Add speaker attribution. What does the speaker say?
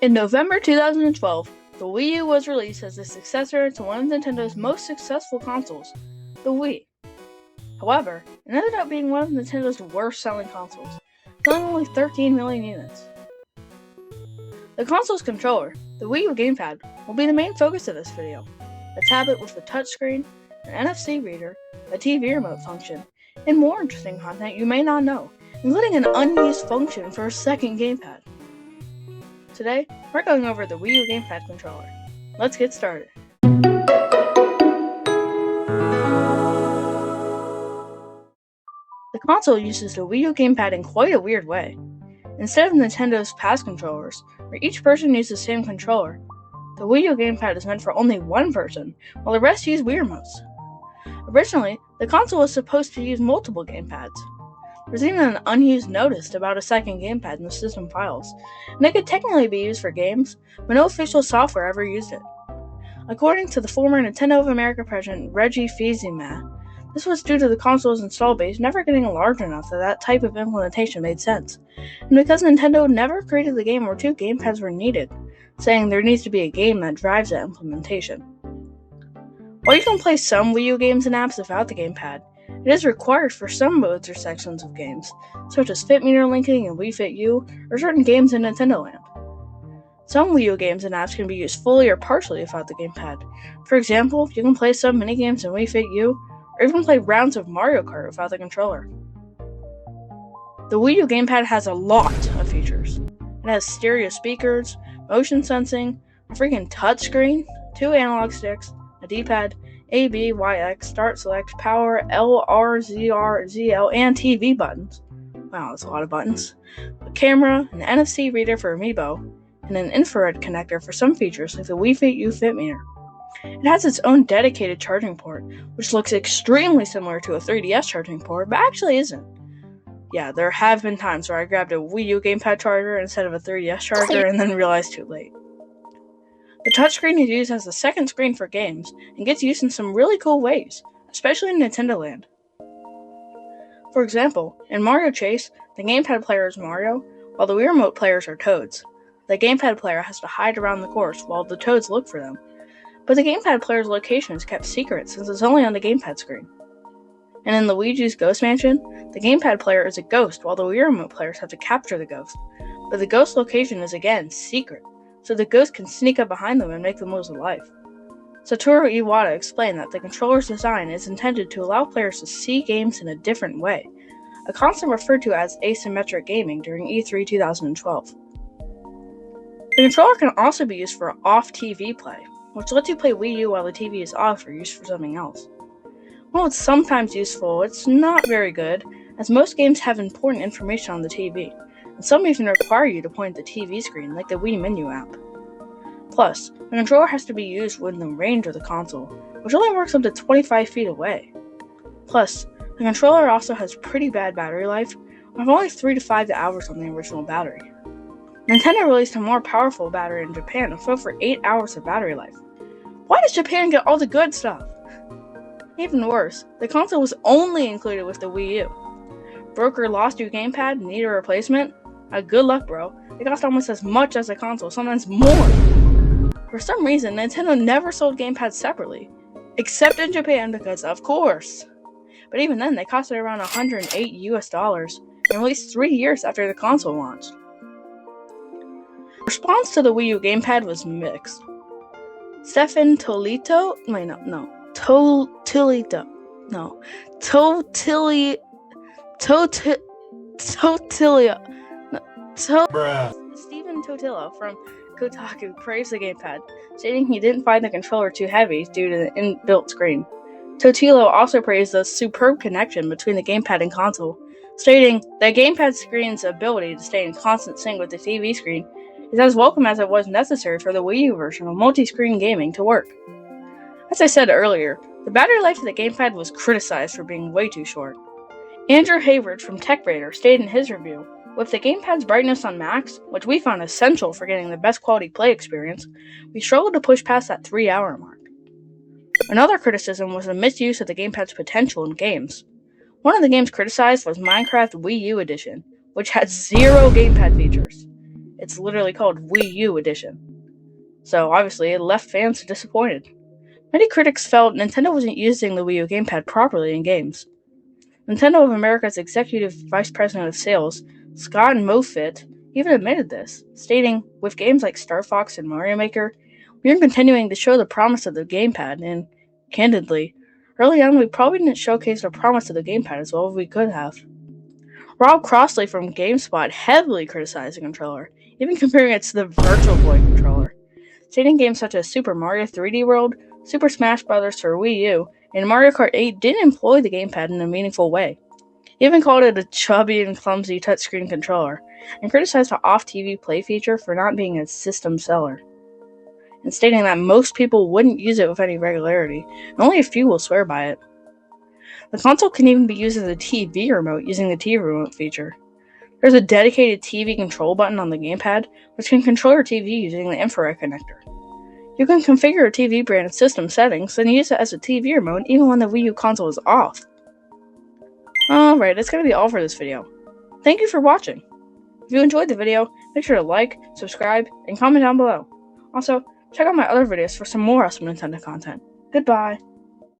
Speaker 1: In November 2012, the Wii U was released as the successor to one of Nintendo's most successful consoles, the Wii. However, it ended up being one of Nintendo's worst-selling consoles, selling only 13 million units. The console's controller, the Wii U GamePad, will be the main focus of this video. A tablet with a touchscreen, an NFC reader, a TV remote function, and more interesting content you may not know, including an unused function for a second gamepad. Today, we're going over the Wii U GamePad controller. Let's get started. The console uses the Wii U GamePad in quite a weird way. Instead of Nintendo's past controllers, where each person uses the same controller, the Wii U GamePad is meant for only one person, while the rest use Wii remotes. Originally, the console was supposed to use multiple gamepads. There's even an unused notice about a second gamepad in the system files, and it could technically be used for games, but no official software ever used it. According to the former Nintendo of America president Reggie Fils-Aimé, this was due to the console's install base never getting large enough that type of implementation made sense, and because Nintendo never created the game where two gamepads were needed, saying there needs to be a game that drives that implementation. While you can play some Wii U games and apps without the gamepad, it is required for some modes or sections of games, such as Fit Meter linking in Wii Fit U, or certain games in Nintendo Land. Some Wii U games and apps can be used fully or partially without the gamepad. For example, you can play some minigames in Wii Fit U, or even play rounds of Mario Kart without the controller. The Wii U GamePad has a lot of features. It has stereo speakers, motion sensing, a freaking touchscreen, 2 analog sticks, a D-pad, A, B, Y, X, start, select, power, L, R, Z, R, Z, L, and TV buttons. Wow, that's a lot of buttons. A camera, an NFC reader for Amiibo, and an infrared connector for some features like the Wii Fit U Fit Meter. It has its own dedicated charging port, which looks extremely similar to a 3DS charging port, but actually isn't. Yeah, there have been times where I grabbed a Wii U GamePad charger instead of a 3DS charger and then realized too late. The touchscreen is used as a second screen for games and gets used in some really cool ways, especially in Nintendo Land. For example, in Mario Chase, the gamepad player is Mario, while the Wii Remote players are Toads. The gamepad player has to hide around the course while the Toads look for them, but the gamepad player's location is kept secret since it's only on the gamepad screen. And in Luigi's Ghost Mansion, the gamepad player is a ghost while the Wii Remote players have to capture the ghost, but the ghost location is again secret, so the ghost can sneak up behind them and make them lose a life. Satoru Iwata explained that the controller's design is intended to allow players to see games in a different way, a concept referred to as asymmetric gaming during E3 2012. The controller can also be used for off-TV play, which lets you play Wii U while the TV is off or used for something else. While it's sometimes useful, it's not very good, as most games have important information on the TV, and some even require you to point at the TV screen, like the Wii Menu app. Plus, the controller has to be used within the range of the console, which only works up to 25 feet away. Plus, the controller also has pretty bad battery life, with only 3 to 5 hours on the original battery. Nintendo released a more powerful battery in Japan with over 8 hours of battery life. Why does Japan get all the good stuff? Even worse, the console was only included with the Wii U. Broke or lost your gamepad and need a replacement? Good luck, bro. It cost almost as much as a console, sometimes more. For some reason, Nintendo never sold gamepads separately, except in Japan because, of course. But even then, they costed around $108 US, and released 3 years after the console launched. Response to the Wii U GamePad was mixed. Stefan Tolito, Stephen Totilo from Kotaku praised the gamepad, stating he didn't find the controller too heavy due to the inbuilt screen. Totilo also praised the superb connection between the gamepad and console, stating the gamepad screen's ability to stay in constant sync with the TV screen is as welcome as it was necessary for the Wii U version of multi-screen gaming to work. As I said earlier, the battery life of the gamepad was criticized for being way too short. Andrew Hayward from TechRadar stated in his review, with the gamepad's brightness on max, which we found essential for getting the best quality play experience, we struggled to push past that 3-hour mark. Another criticism was the misuse of the gamepad's potential in games. One of the games criticized was Minecraft Wii U Edition, which had 0 gamepad features. It's literally called Wii U Edition. So obviously it left fans disappointed. Many critics felt Nintendo wasn't using the Wii U GamePad properly in games. Nintendo of America's Executive Vice President of Sales, Scott Moffitt, even admitted this, stating, "With games like Star Fox and Mario Maker, we are continuing to show the promise of the gamepad, and, candidly, early on we probably didn't showcase the promise of the gamepad as well as we could have." Rob Crossley from GameSpot heavily criticized the controller, even comparing it to the Virtual Boy controller, stating games such as Super Mario 3D World, Super Smash Bros. For Wii U, and Mario Kart 8 didn't employ the gamepad in a meaningful way. He even called it a chubby and clumsy touchscreen controller, and criticized the off-TV play feature for not being a system seller, and stating that most people wouldn't use it with any regularity, and only a few will swear by it. The console can even be used as a TV remote using the TV remote feature. There's a dedicated TV control button on the gamepad, which can control your TV using the infrared connector. You can configure a TV brand in system settings and use it as a TV remote even when the Wii U console is off. Alright, that's going to be all for this video. Thank you for watching. If you enjoyed the video, make sure to like, subscribe, and comment down below. Also, check out my other videos for some more awesome Nintendo content. Goodbye.